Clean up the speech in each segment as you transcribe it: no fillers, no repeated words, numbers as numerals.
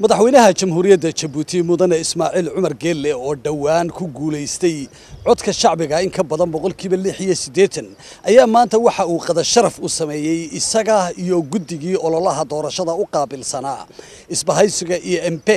madaxweynaha jamhuuriyadda Jabuuti mudane Ismaaciil Cumar Geelle oo dhawaan ku guuleystay codka shacbiga in ka badan 86% ayaa maanta waxa uu qada sharaf u sameeyay isaga iyo guddigii ololaha doorashada u qaabilsanaa isbahaysiga MP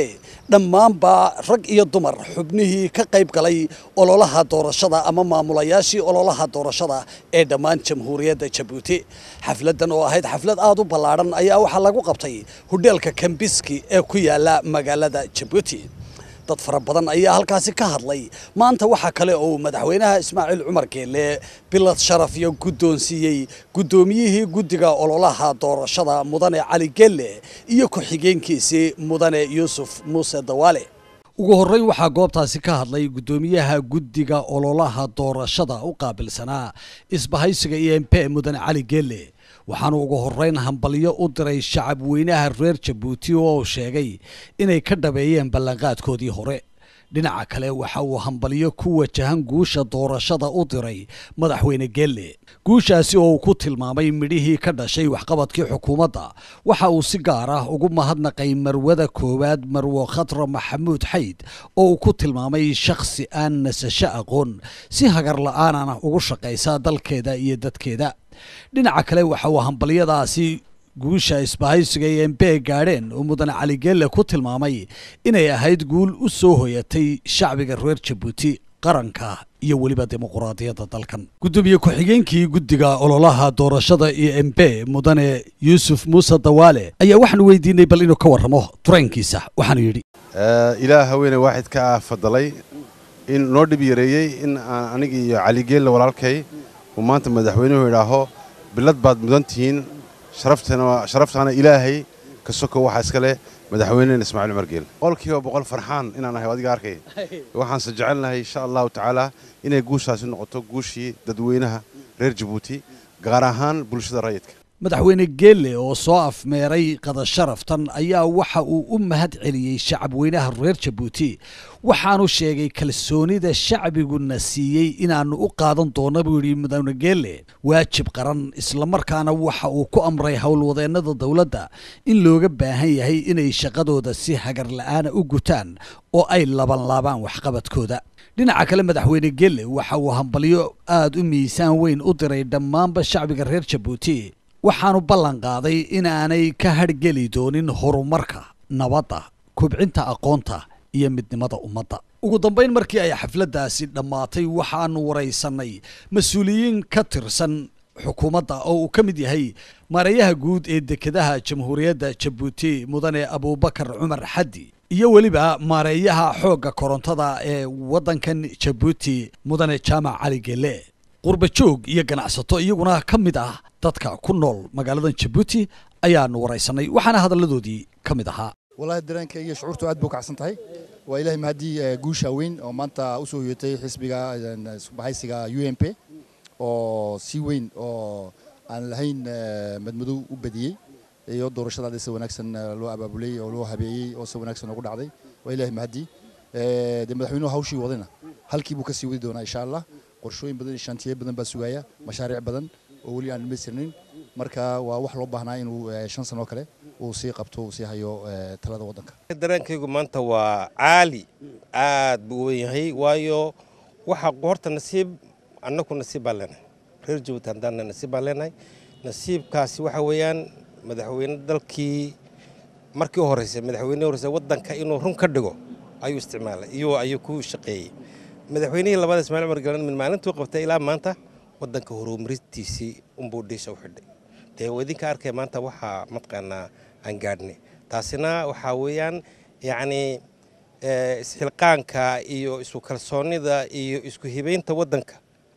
dhammaanba rag iyo dumar xubnihii ka qayb galay ololaha doorashada ama maamulayaashii ololaha doorashada ee dhammaan jamhuuriyadda Jabuuti xafladan oo ahayd xaflad aad u ballaaran ayaa waxa lagu qabtay hoteelka Kambiski ee ku yaala magaalada Jabuuti dad fara badan ayaa halkaasi ka hadlay maanta waxa kale oo madaxweynaha Ismaaciil Cumar Geelle bilad sharaf iyo guddoonsiiyay guddoomiyihii guddiga ololaha doorashada mudane Cali Geelle iyo ku xigeenkiisii mudane Yuusuf Muuse Dawaale ugu horreyn waxa goobtaasi ka hadlay guddoomiyaha guddiga ololaha doorashada u qaabilsanaa isbahaysiga MP mudane Cali Geelle waxaanu ugu horreyn hambalyo u diray shacab weynaha reer Jabuuti oo sheegay inay ka dhabeeyeen ballanqaadkoodii hore dhinaca kale waxa uu hambalyo ku wajahan guusha doorashada u diray madaxweyne Geelle guushaasi oo ku tilmaamay midhihii ka dhashay waxqabadkii xukuumadda waxa uu si gaar ah ugu mahadnaqay marwada koowaad Marwo Khadra Maxamuud Xayd oo ku tilmaamay shakhsi aan nasasho aqoon si hagar la'aan ah ugu shaqeysa dalkeeda iyo dadkeeda dhinaca kale waxa uu hambalyadaasi guusha isbahaysiga MP gaadheen oo mudane Cali Geelle ku tilmaamay inay ahayd guul u soo hoyatay shacbiga reer Jabuuti qaranka iyo waliba dimuqraadiyadda dalkan gudoomiye ku xigeenkii guddiga ololaha doorashada MP mudane Yuusuf Muuse Dawaale ayaa waxaan weydiinay bal inuu ka warramo trainkiisa waxaan yiri ilaaha haweeney waaxid ka fadalay in noo dhib yareeyay in aniga iyo Cali Geelle walaalkay ومانت مدحوينه يراهو بلاد بعد مدنتين شرفتنا إلهي كسوكو وحاسكله مدحوينه إسماعيل عمر جيل قال كيو بقول فرحان إن أنا هودي قاركي وحن سجعلنا إن شاء الله تعالى إن يجوش هذه النقطة جوشي تدوينها غير جيبوتي قارهان بلش درايتك madaxweyne Geelle oo soo afmeeray qada sharaftan ayaa waxa uu u mahad celiyay shacab weynaha reer Jabuuti waxaanu sheegay kalsoonida shacbigu nasiiyay inaanu u qaadan doono buu yiri madaxweyne Geelle waajib qaran isla markaana waxa uu ku amray howlwadeennada dawladda in looga baahan yahay inay shaqadooda si hagar la'aan u gutaan oo ay laban waxqabadkooda dhinaca kale madaxweyne Geelle waxa uu hambalyo aad u miisaan weyn u diray dhammaanba shacbiga reer Jabuuti waxaanu ballan qaaday in aanay ka hargeli doonin horumarka nabadda kubcinta aqoonta iyo midnimada ummadda ugu dambeyn markii ay xafladaasi dhamaatay waxaanu wareysanay mas'uuliyiin ka tirsan xukuumadda oo uu ka mid yahay maarayaha guud ee dekedaha jamhuuriyadda Jabuuti mudane Abubakar Cumar Xaddi iyo waliba maareeyaha xoogga korontada ee waddankan Jabuuti mudane Jaamac Cali Geelle qurba joog iyo ganacsato iyaguna ka mid ah dadka ku nool magaalada Jabuuti ayaanu wareysanay waxaana hadaladoodii ka mid ahaa wallahi dareenka iyo shucuurtu aad buu kacsan tahay waa ilaahay mahadi guusha weyn oo maanta u soo yeetay xisbiga isbahaysiga UMP oo si weyn oo aan lahayn madmadow u badiyay iyo doorashada si wanaagsan loo abaabulay oo loo habeeyay oo si wanaagsan ugu dhacday waa ilaahay mahadi madaxweynuhu hawshii wadayna halkii buu ka sii wadi doonaa insha Allah qorshooyin badan shantiye badan baa sugaya mashaariic badan oo wali aan meesirnin marka waa wax loo baahnaa inuu 5 sano kale uu sii qabto uu sii hayo talada wadanka dareenkaygu maanta waa caali aad buu yahay waayo waxa qoorta nasiib annagu nasiib baa leenahay reer Jabuuti hadana nasiib baa leenahay nasiibkaasi waxa weeyaan madaxweyne dalkii markii horeysay wadanka inuu run ka dhigo ayuu isticmaalay iyo ayuu ku shaqeeyay madaxweynihii labada Ismaaciil Cumar Geelle min maalintuu qabtay ilaa maanta wadanka horumarintiisii unbuu dhiisha u xidhay ee wadinka arkay maanta waxa matqana aan gaadhnay taasina waxa weeyaan yaani isxilqaanka iyo isku kalsoonida iyo isku hibeynta wadanka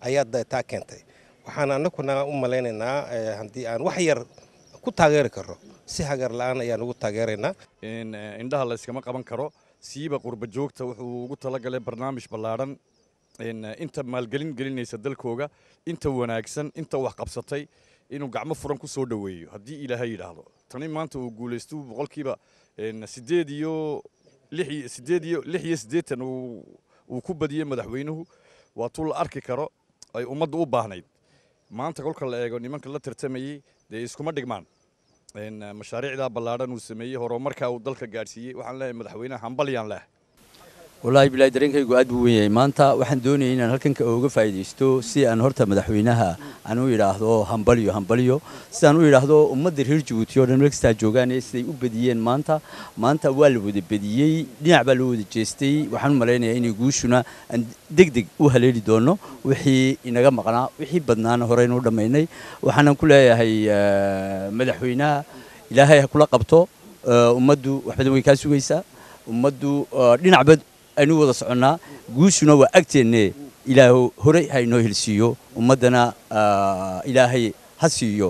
ayaa taa keentay waxaan anaguna u maleynaynaa hadii aan wax yar ku taageeri karo si hagar la'aan ayaan ugu taageeraynaa indhaha la iskama qaban karo siiba qurba joogta wuxuu ugu talagalay barnaamij ballaaran inta maalgelin gelinaysa dalkooga inta wanaagsan inta wax qabsatay inuu gacmo furan ku soo dhaweeyo hadii ilaahay yiraahdo tani maanta uu guuleysto boqolkiiba 8 iyo 6 uu ku badiyay madaxweynuhu waa tul arki karo ay ummaddu u baahnayd maanta kolka la eego nimanka la tartamayay iskuma dhigmaan mashaariicda ballaadhan uu sameeyey horumarka uu dalka gaadhsiiyey waxaan leeyahay madaxweynaha hambalyaan leh والله بلا درينكaygu aad buu weeyay maanta waxaan doonayay inaan halkan ka uga faa'iideysto si aan horta madaxweynaha aan u yiraahdo hambalyo si aan u yiraahdo ummadda reer Djibouti oo dhan meelkasta joogaan ee siday u badiyeen maanta waa la wada badiyay dhinac baa loo wada jeestay waxaan maleynayaa inay guushuna degdeg u haleeli doono wixii inaga maqnaa wixii badnaana hore inuu dhameynay waxaan ku leeyahay madaxweynaha ilaahay ha kula qabto ummaddu wax badan way ka sugaysaa ummaddu dhinacba aynu wada soconaa guushuna waa agteenne ilaahu hore haynoo helsiiyo ummadana ilaahay ha siiyo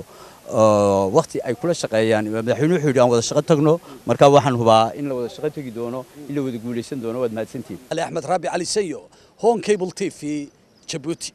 waqti ay kula shaqeeyaan madaxweynuhu wuxuu yidhi aan wada shaqo tagno marka waxaan hubaa in la wada shaqo tagi doono in la wada guuleysan doono waad mahadsantihiin Ali Axmed Raabi Cali Sayo Home Cable TV Djibouti